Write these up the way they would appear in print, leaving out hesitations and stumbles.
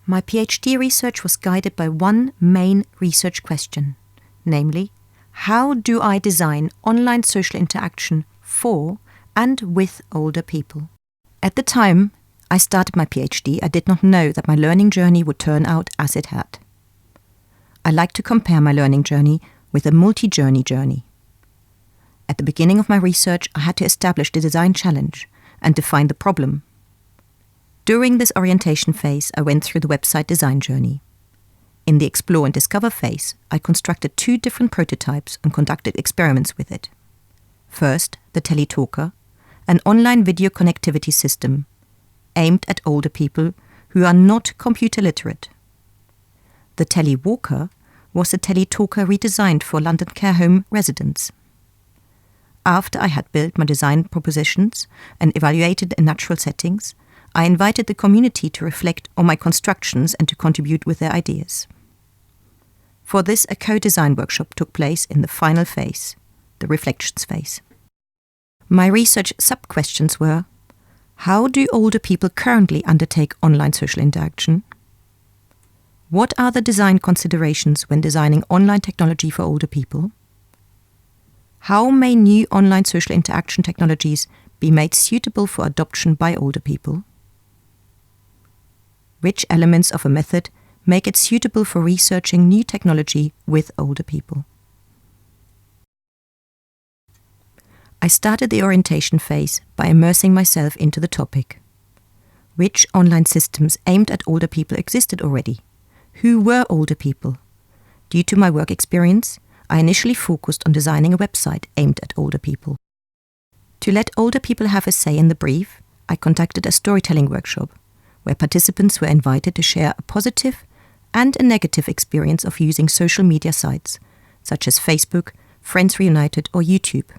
My PhD research was guided by one main research question, namely, how do I design online social interaction for and with older people? At the time I started my PhD, I did not know that my learning journey would turn out as it had. I like to compare my learning journey with a multi-journey journey. At the beginning of my research, I had to establish the design challenge and define the problem. During this orientation phase, I went through the website design journey. In the explore and discover phase, I constructed 2 different prototypes and conducted experiments with it. First, the Teletalker, an online video connectivity system aimed at older people who are not computer literate. The Telewalker was a Teletalker redesigned for London care home residents. After I had built my design propositions and evaluated in natural settings, I invited the community to reflect on my constructions and to contribute with their ideas. For this, a co-design workshop took place in the final phase, the reflections phase. My research sub-questions were: how do older people currently undertake online social interaction? What are the design considerations when designing online technology for older people? How may new online social interaction technologies be made suitable for adoption by older people? Which elements of a method make it suitable for researching new technology with older people? I started the orientation phase by immersing myself into the topic. Which online systems aimed at older people existed already? Who were older people? Due to my work experience, I initially focused on designing a website aimed at older people. To let older people have a say in the brief, I conducted a storytelling workshop where participants were invited to share a positive and a negative experience of using social media sites, such as Facebook, Friends Reunited or YouTube.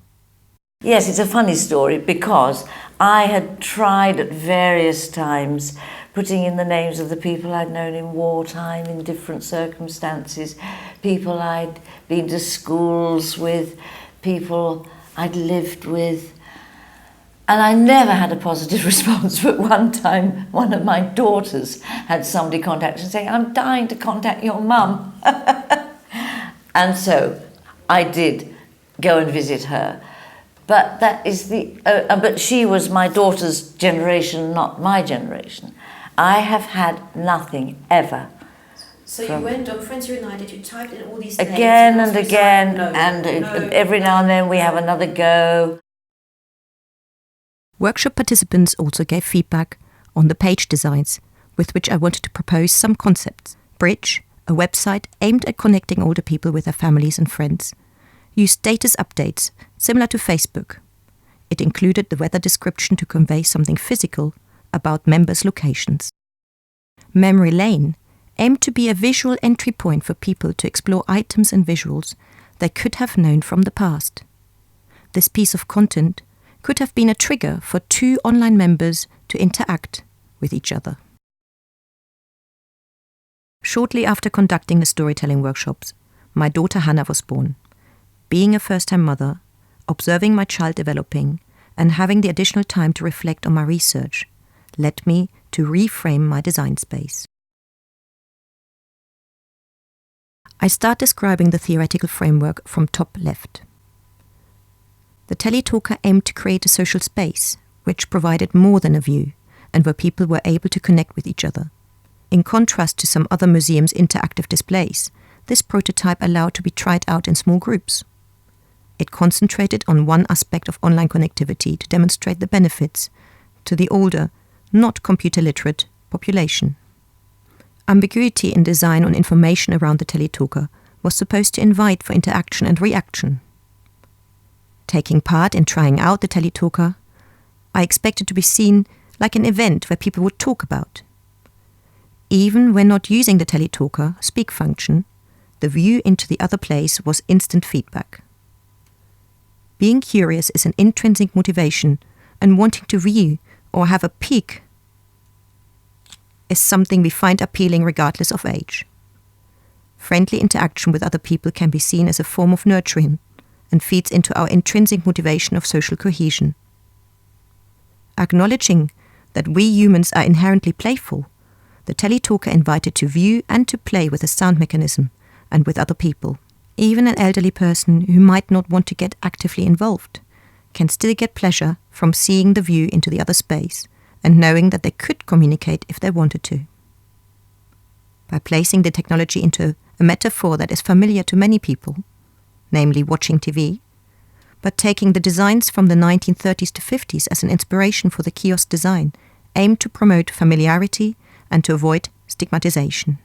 Yes, it's a funny story because I had tried at various times putting in the names of the people I'd known in wartime in different circumstances, people I'd been to schools with, people I'd lived with. And I never had a positive response, but one time one of my daughters had somebody contact and saying, "I'm dying to contact your mum." And so I did go and visit her. But that is but she was my daughter's generation, not my generation. I have had nothing ever. So you went on Friends United, you typed in all these names. Again and again, every now and then we have another go. Workshop participants also gave feedback on the page designs, with which I wanted to propose some concepts. Bridge, a website aimed at connecting older people with their families and friends, used status updates similar to Facebook. It included the weather description to convey something physical about members' locations. Memory Lane aimed to be a visual entry point for people to explore items and visuals they could have known from the past. This piece of content could have been a trigger for 2 online members to interact with each other. Shortly after conducting the storytelling workshops, my daughter Hannah was born. Being a first-time mother, observing my child developing, and having the additional time to reflect on my research led me to reframe my design space. I start describing the theoretical framework from top left. The Teletalker aimed to create a social space which provided more than a view and where people were able to connect with each other. In contrast to some other museums' interactive displays, this prototype allowed to be tried out in small groups. It concentrated on one aspect of online connectivity to demonstrate the benefits to the older, not computer literate population. Ambiguity in design on information around the Teletalker was supposed to invite for interaction and reaction. Taking part in trying out the Teletalker, I expected to be seen like an event where people would talk about. Even when not using the Teletalker speak function, the view into the other place was instant feedback. Being curious is an intrinsic motivation, and wanting to view or have a peek is something we find appealing regardless of age. Friendly interaction with other people can be seen as a form of nurturing and feeds into our intrinsic motivation of social cohesion. Acknowledging that we humans are inherently playful the teletalker invited to view and to play with the sound mechanism and with other people. Even an elderly person who might not want to get actively involved can still get pleasure from seeing the view into the other space and knowing that they could communicate if they wanted to. By placing the technology into a metaphor that is familiar to many people, namely watching TV, but taking the designs from the 1930s to 50s as an inspiration for the kiosk design, aimed to promote familiarity and to avoid stigmatization.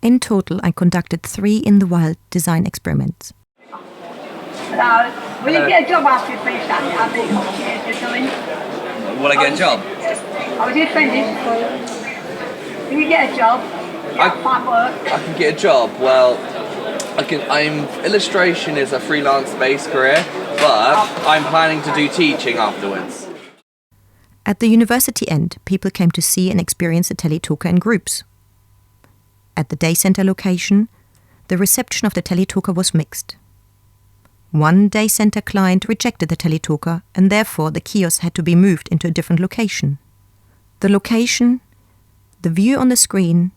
In total, I conducted 3 in-the-wild design experiments. Hello. Will you get a job after you finish that? I think you're doing. Will I get a job? I was just finished. Will you get a job? Find work. I can get a job. Well, illustration is a freelance-based career, but I'm planning to do teaching afterwards. At the university end, people came to see and experience the teletalker in groups. At the day center location, the reception of the teletalker was mixed. One day center client rejected the teletalker and therefore the kiosk had to be moved into a different location. The location, the view on the screen,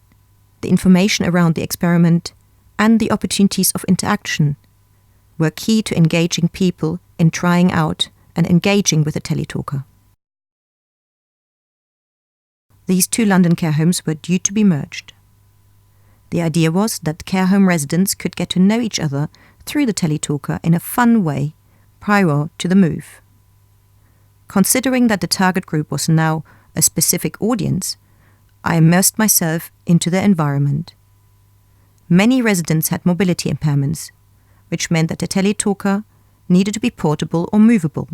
the information around the experiment and the opportunities of interaction were key to engaging people in trying out and engaging with the teletalker. These 2 London care homes were due to be merged. The idea was that care home residents could get to know each other through the teletalker in a fun way prior to the move. Considering that the target group was now a specific audience, I immersed myself into their environment. Many residents had mobility impairments, which meant that the teletalker needed to be portable or movable.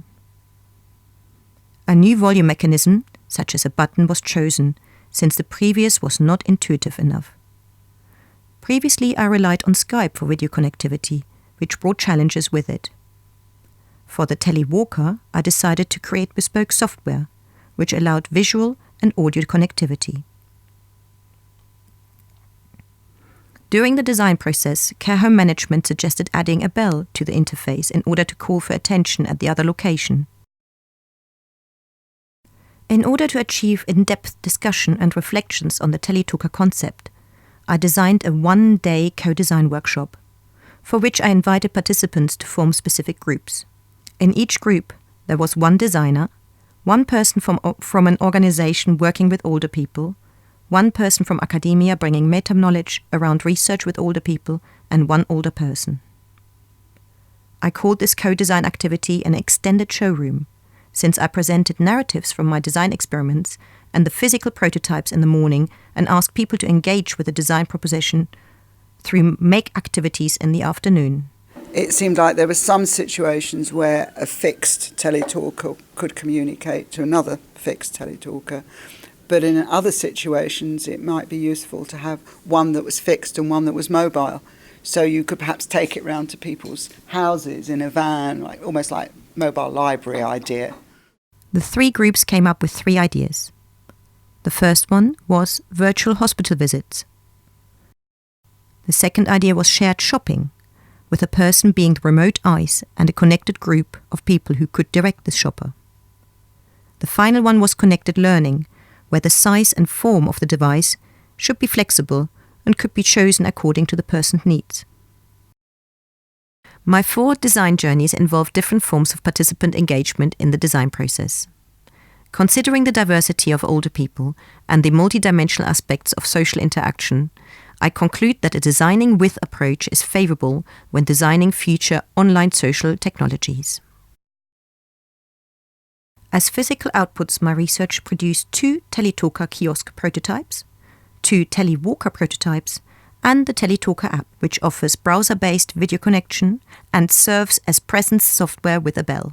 A new volume mechanism, such as a button, was chosen, since the previous was not intuitive enough. Previously, I relied on Skype for video connectivity, which brought challenges with it. For the telewalker, I decided to create bespoke software, which allowed visual and audio connectivity. During the design process, care home management suggested adding a bell to the interface in order to call for attention at the other location. In order to achieve in-depth discussion and reflections on the teletalker concept, I designed a 1-day co-design workshop, for which I invited participants to form specific groups. In each group, there was 1 designer, 1 person from an organization working with older people, 1 person from academia bringing meta-knowledge around research with older people, and 1 older person. I called this co-design activity an extended showroom, since I presented narratives from my design experiments and the physical prototypes in the morning and asked people to engage with the design proposition through make activities in the afternoon. It seemed like there were some situations where a fixed teletalker could communicate to another fixed teletalker, but in other situations it might be useful to have one that was fixed and one that was mobile. So you could perhaps take it round to people's houses in a van, almost like mobile library idea. The 3 groups came up with 3 ideas. The first one was virtual hospital visits. The second idea was shared shopping, with a person being the remote eyes and a connected group of people who could direct the shopper. The final one was connected learning, where the size and form of the device should be flexible and could be chosen according to the person's needs. My 4 design journeys involved different forms of participant engagement in the design process. Considering the diversity of older people and the multidimensional aspects of social interaction, I conclude that a designing with approach is favorable when designing future online social technologies. As physical outputs, my research produced 2 teletalker kiosk prototypes, 2 telewalker prototypes, and the teletalker app, which offers browser-based video connection and serves as presence software with a bell.